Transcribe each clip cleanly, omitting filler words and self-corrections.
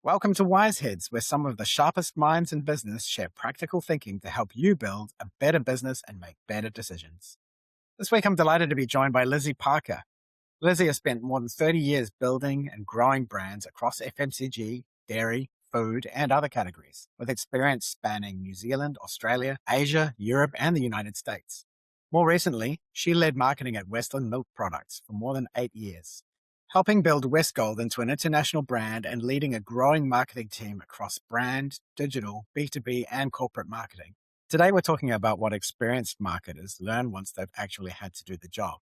Welcome to Wiseheads, where some of the sharpest minds in business share practical thinking to help you build a better business and make better decisions. This week, I'm delighted to be joined by Lizzie Parker. Lizzie has spent more than 30 years building and growing brands across FMCG, dairy, food, and other categories, with experience spanning New Zealand, Australia, Asia, Europe, and the United States. More recently, she led marketing at Westland Milk Products for more than 8 years, helping build Westgold into an international brand and leading a growing marketing team across brand, digital, B2B, and corporate marketing. Today, we're talking about what experienced marketers learn once they've actually had to do the job,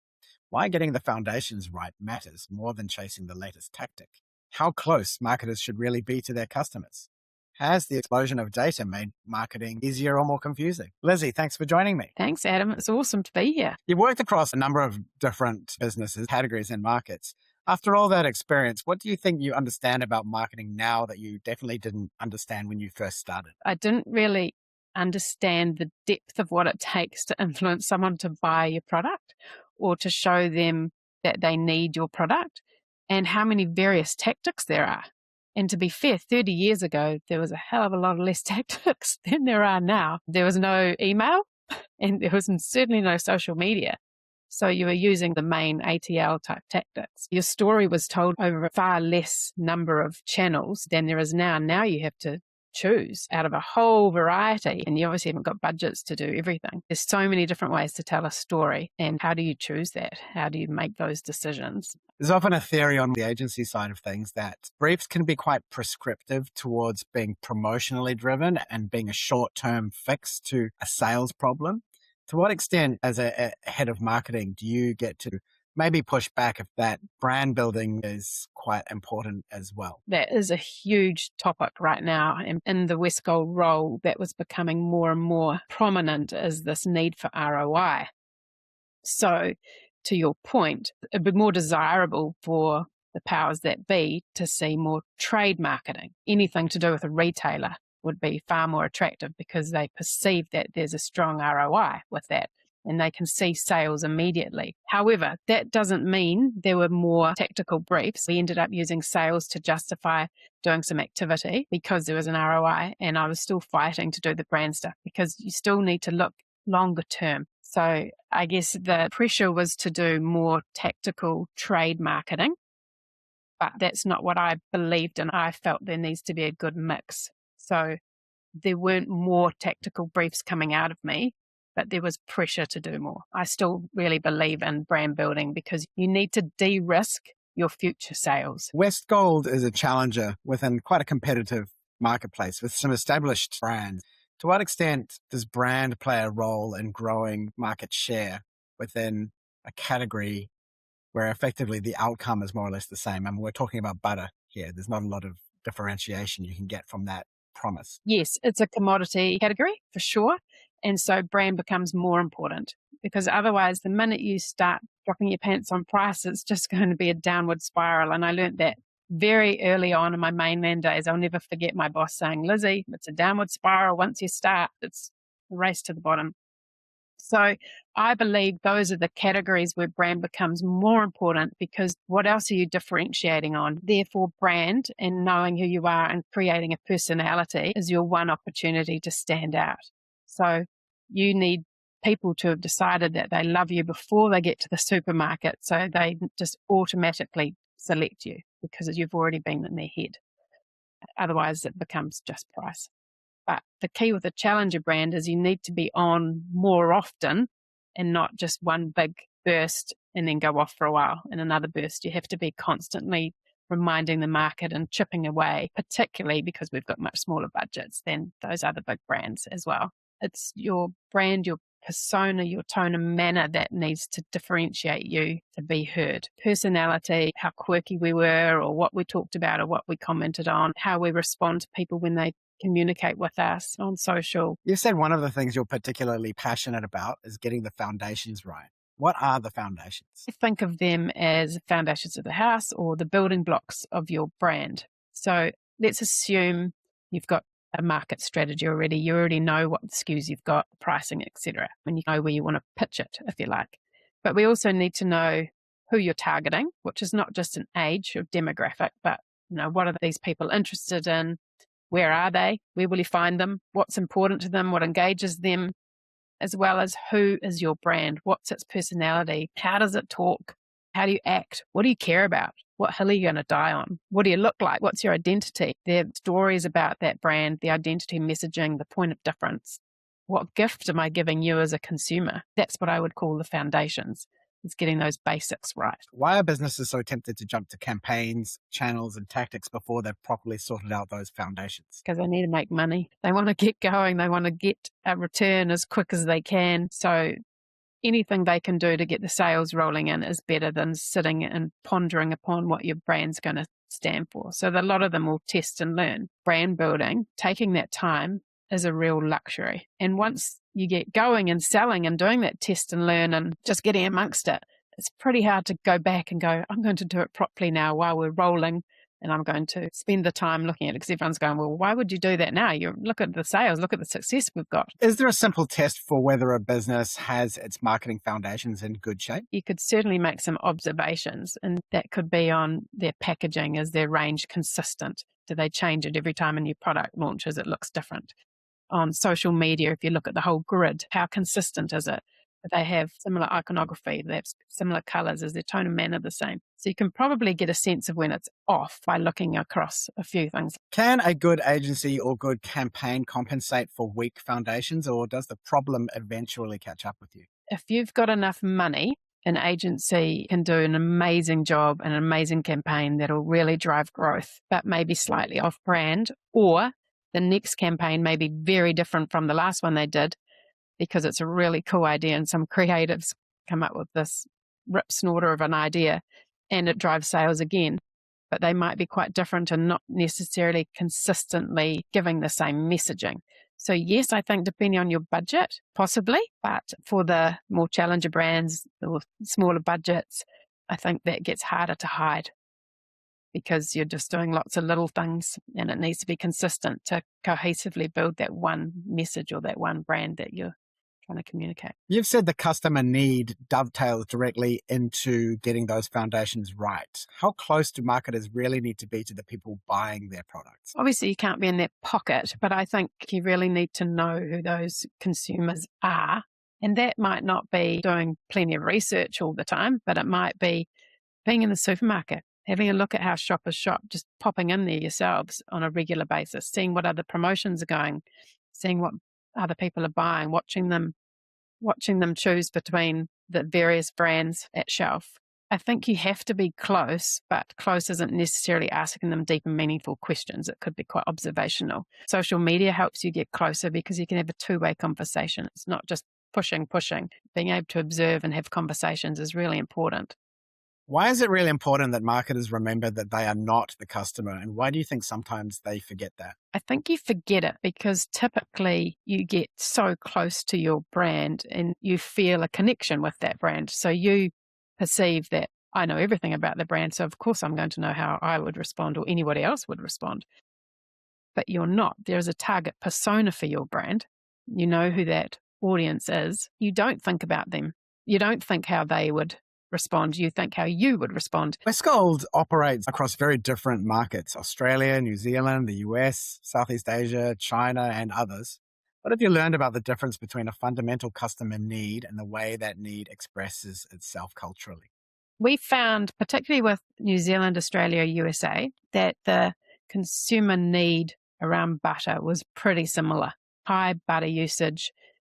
why getting the foundations right matters more than chasing the latest tactic, how close marketers should really be to their customers. Has the explosion of data made marketing easier or more confusing? Lizzie, thanks for joining me. Thanks, Adam. It's awesome to be here. You've worked across a number of different businesses, categories, and markets. After all that experience, what do you think you understand about marketing now that you definitely didn't understand when you first started? I didn't really understand the depth of what it takes to influence someone to buy your product or to show them that they need your product and how many various tactics there are. And to be fair, 30 years ago, there was a hell of a lot less tactics than there are now. There was no email and there was certainly no social media. So you were using the main ATL type tactics. Your story was told over a far less number of channels than there is now. Now you have to choose out of a whole variety, and you obviously haven't got budgets to do everything. There's so many different ways to tell a story, and how do you choose that? How do you make those decisions? There's often a theory on the agency side of things that briefs can be quite prescriptive towards being promotionally driven and being a short-term fix to a sales problem. To what extent, as a head of marketing, do you get to maybe push back if that brand building is quite important as well? That is a huge topic right now. And in the Westgold role, that was becoming more and more prominent as this need for ROI. So to your point, it'd be more desirable for the powers that be to see more trade marketing. Anything to do with a retailer would be far more attractive because they perceive that there's a strong ROI with that and they can see sales immediately. However, that doesn't mean there were more tactical briefs. We ended up using sales to justify doing some activity because there was an ROI, and I was still fighting to do the brand stuff because you still need to look longer term. So I guess the pressure was to do more tactical trade marketing, but that's not what I believed, and I felt there needs to be a good mix. So there weren't more tactical briefs coming out of me, but there was pressure to do more. I still really believe in brand building because you need to de-risk your future sales. Westgold is a challenger within quite a competitive marketplace with some established brands. To what extent does brand play a role in growing market share within a category where effectively the outcome is more or less the same? I mean, we're talking about butter here. There's not a lot of differentiation you can get from that promise. Yes, it's a commodity category for sure. And so brand becomes more important because otherwise the minute you start dropping your pants on price, it's just going to be a downward spiral. And I learned that very early on in my mainland days. I'll never forget my boss saying, Lizzie, it's a downward spiral. Once you start, it's a race to the bottom. So I believe those are the categories where brand becomes more important because what else are you differentiating on? Therefore, brand and knowing who you are and creating a personality is your one opportunity to stand out. So you need people to have decided that they love you before they get to the supermarket. So they just automatically select you because you've already been in their head. Otherwise, it becomes just price. But the key with a challenger brand is you need to be on more often and not just one big burst and then go off for a while and another burst. You have to be constantly reminding the market and chipping away, particularly because we've got much smaller budgets than those other big brands as well. It's your brand, your persona, your tone and manner that needs to differentiate you to be heard. Personality, how quirky we were or what we talked about or what we commented on, how we respond to people when they communicate with us on social. You said one of the things you're particularly passionate about is getting the foundations right. What are the foundations? Think of them as foundations of the house or the building blocks of your brand. So let's assume you've got a market strategy already. You already know what SKUs you've got, pricing, etc. And you know where you want to pitch it, if you like. But we also need to know who you're targeting, which is not just an age or demographic, but What are these people interested in? Where are they? Where will you find them? What's important to them? What engages them? As well as who is your brand? What's its personality? How does it talk? How do you act? What do you care about? What hill are you going to die on? What do you look like? What's your identity? Their stories about that brand, the identity messaging, the point of difference. What gift am I giving you as a consumer? That's what I would call the foundations. It's getting those basics right. Why are businesses so tempted to jump to campaigns, channels, and tactics before they've properly sorted out those foundations? Because they need to make money. They want to get going. They want to get a return as quick as they can. So anything they can do to get the sales rolling in is better than sitting and pondering upon what your brand's going to stand for. So a lot of them will test and learn. Brand building, taking that time, is a real luxury. And once you get going and selling and doing that test and learn and just getting amongst it, it's pretty hard to go back and go, I'm going to do it properly now while we're rolling, and I'm going to spend the time looking at it, because everyone's going, well, why would you do that now? You look at the sales, look at the success we've got. Is there a simple test for whether a business has its marketing foundations in good shape? You could certainly make some observations, and that could be on their packaging. Is their range consistent? Do they change it every time a new product launches? It looks different. On social media, if you look at the whole grid, how consistent is it? Do they have similar iconography? Do they have similar colours? Is their tone and manner the same? So you can probably get a sense of when it's off by looking across a few things. Can a good agency or good campaign compensate for weak foundations, or does the problem eventually catch up with you? If you've got enough money, an agency can do an amazing job, an amazing campaign that'll really drive growth, but maybe slightly off brand, or the next campaign may be very different from the last one they did, because it's a really cool idea and some creatives come up with this rip snorter of an idea and it drives sales again. But they might be quite different and not necessarily consistently giving the same messaging. So yes, I think depending on your budget, possibly, but for the more challenger brands or smaller budgets, I think that gets harder to hide, because you're just doing lots of little things and it needs to be consistent to cohesively build that one message or that one brand that you're trying to communicate. You've said the customer need dovetails directly into getting those foundations right. How close do marketers really need to be to the people buying their products? Obviously, you can't be in their pocket, but I think you really need to know who those consumers are. And that might not be doing plenty of research all the time, but it might be being in the supermarket, having a look at how shoppers shop, just popping in there yourselves on a regular basis, seeing what other promotions are going, seeing what other people are buying, watching them choose between the various brands at shelf. I think you have to be close, but close isn't necessarily asking them deep and meaningful questions. It could be quite observational. Social media helps you get closer because you can have a two-way conversation. It's not just pushing. Being able to observe and have conversations is really important. Why is it really important that marketers remember that they are not the customer? And why do you think sometimes they forget that? I think you forget it because typically you get so close to your brand and you feel a connection with that brand. So you perceive that I know everything about the brand, so of course I'm going to know how I would respond or anybody else would respond. But you're not. There is a target persona for your brand. You know who that audience is. You don't think about them. You don't think how they would respond. You think how you would respond. Westgold operates across very different markets: Australia, New Zealand, the US, Southeast Asia, China, and others. What have you learned about the difference between a fundamental customer need and the way that need expresses itself culturally? We found, particularly with New Zealand, Australia, USA, that the consumer need around butter was pretty similar. High butter usage,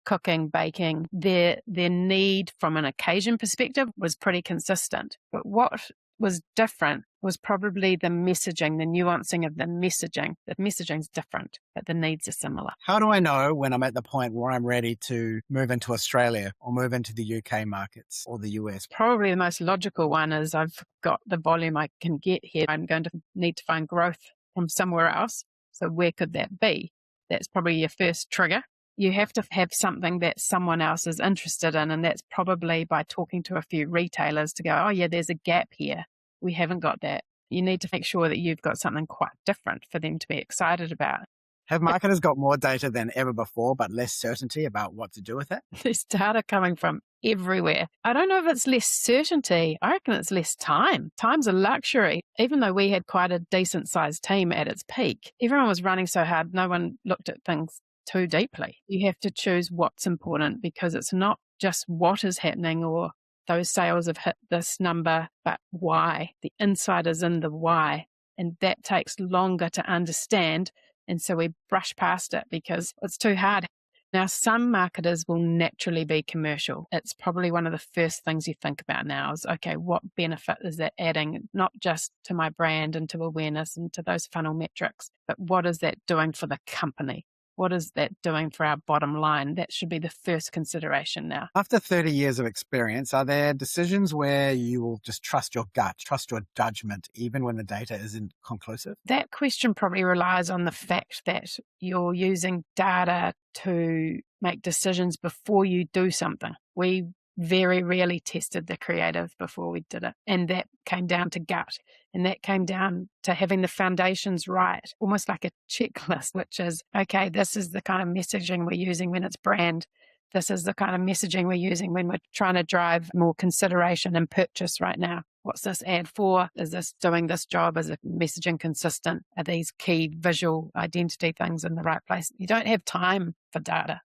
cooking, baking, their need from an occasion perspective was pretty consistent. But what was different was probably the messaging, the nuancing of the messaging. The messaging's different, but the needs are similar. How do I know when I'm at the point where I'm ready to move into Australia or move into the UK markets or the US? Probably the most logical one is I've got the volume I can get here. I'm going to need to find growth from somewhere else. So where could that be? That's probably your first trigger. You have to have something that someone else is interested in, and that's probably by talking to a few retailers to go, oh yeah, there's a gap here. We haven't got that. You need to make sure that you've got something quite different for them to be excited about. Have marketers got more data than ever before, but less certainty about what to do with it? There's data coming from everywhere. I don't know if it's less certainty. I reckon it's less time. Time's a luxury. Even though we had quite a decent sized team at its peak, everyone was running so hard, no one looked at things too deeply. You have to choose what's important, because it's not just what is happening or those sales have hit this number, but why. The insight is in the why. And that takes longer to understand. And so we brush past it because it's too hard. Now, some marketers will naturally be commercial. It's probably one of the first things you think about now is, okay, what benefit is that adding, not just to my brand and to awareness and to those funnel metrics, but what is that doing for the company? What is that doing for our bottom line? That should be the first consideration now. After 30 years of experience, are there decisions where you will just trust your gut, trust your judgment, even when the data isn't conclusive? That question probably relies on the fact that you're using data to make decisions before you do something. We very rarely tested the creative before we did it. And that came down to gut. And that came down to having the foundations right, almost like a checklist, which is, okay, this is the kind of messaging we're using when it's brand. This is the kind of messaging we're using when we're trying to drive more consideration and purchase right now. What's this ad for? Is this doing this job? Is the messaging consistent? Are these key visual identity things in the right place? You don't have time for data.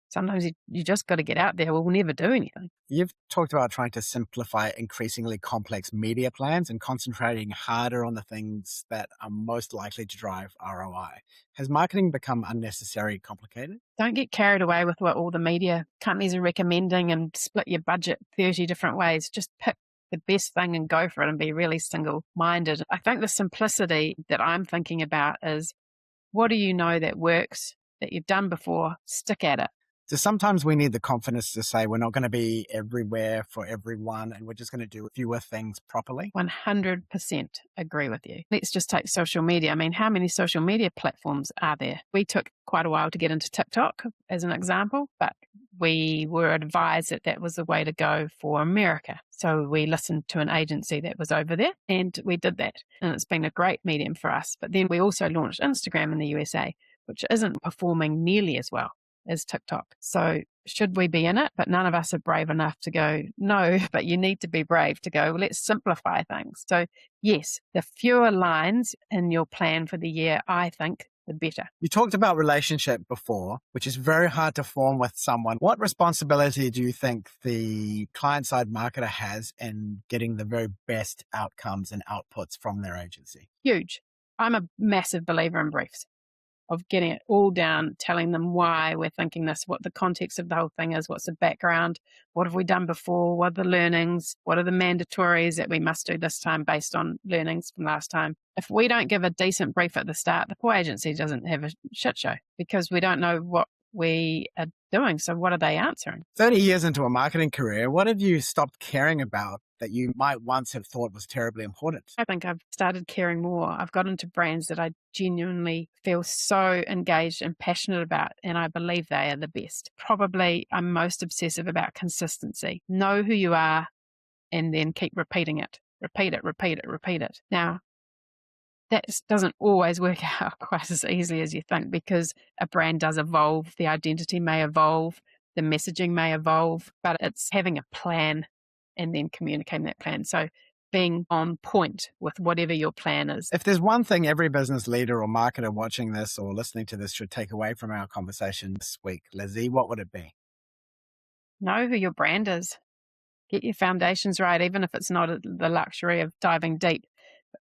Sometimes you just got to get out there. We'll never do anything. You've talked about trying to simplify increasingly complex media plans and concentrating harder on the things that are most likely to drive ROI. Has marketing become unnecessarily complicated? Don't get carried away with what all the media companies are recommending and split your budget 30 different ways. Just pick the best thing and go for it and be really single-minded. I think the simplicity that I'm thinking about is, what do you know that works, that you've done before? Stick at it. So sometimes we need the confidence to say we're not going to be everywhere for everyone and we're just going to do fewer things properly. 100% agree with you. Let's just take social media. I mean, how many social media platforms are there? We took quite a while to get into TikTok as an example, but we were advised that that was the way to go for America. So we listened to an agency that was over there and we did that. And it's been a great medium for us. But then we also launched Instagram in the USA, which isn't performing nearly as well as TikTok. So should we be in it? But none of us are brave enough to go, no, but you need to be brave to go, let's simplify things. So yes, the fewer lines in your plan for the year, I think, the better. You talked about relationship before, which is very hard to form with someone. What responsibility do you think the client-side marketer has in getting the very best outcomes and outputs from their agency? Huge. I'm a massive believer in briefs, of getting it all down, telling them why we're thinking this, what the context of the whole thing is, what's the background, what have we done before, what are the learnings, what are the mandatories that we must do this time based on learnings from last time. If we don't give a decent brief at the start, the poor agency doesn't have a shit show because we don't know what we are doing. So what are they answering? 30 years into a marketing career, what have you stopped caring about that you might once have thought was terribly important? I think I've started caring more. I've got into brands that I genuinely feel so engaged and passionate about, and I believe they are the best. Probably I'm most obsessive about consistency. Know who you are and then keep repeating it. Repeat it, repeat it, repeat it. Now, that doesn't always work out quite as easily as you think because a brand does evolve. The identity may evolve. The messaging may evolve, but it's having a plan and then communicating that plan. So being on point with whatever your plan is. If there's one thing every business leader or marketer watching this or listening to this should take away from our conversation this week, Lizzie, what would it be? Know who your brand is. Get your foundations right, even if it's not the luxury of diving deep.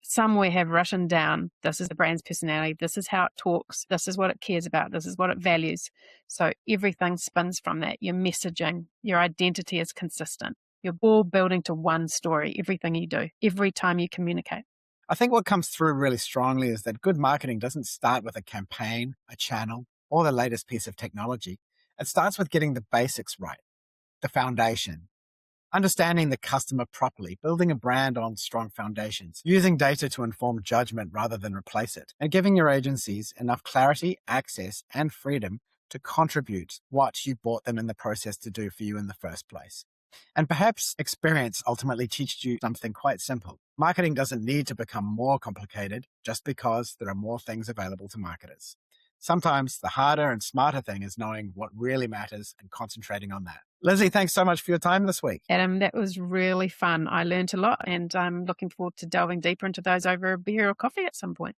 Somewhere have written down, this is the brand's personality, this is how it talks, this is what it cares about, this is what it values. So everything spins from that. Your messaging, your identity is consistent. You're all building to one story, everything you do, every time you communicate. I think what comes through really strongly is that good marketing doesn't start with a campaign, a channel, or the latest piece of technology. It starts with getting the basics right, the foundation, understanding the customer properly, building a brand on strong foundations, using data to inform judgment rather than replace it, and giving your agencies enough clarity, access, and freedom to contribute what you bought them in the process to do for you in the first place. And perhaps experience ultimately teaches you something quite simple. Marketing doesn't need to become more complicated just because there are more things available to marketers. Sometimes the harder and smarter thing is knowing what really matters and concentrating on that. Lizzie, thanks so much for your time this week. Adam, that was really fun. I learned a lot, and I'm looking forward to delving deeper into those over a beer or coffee at some point.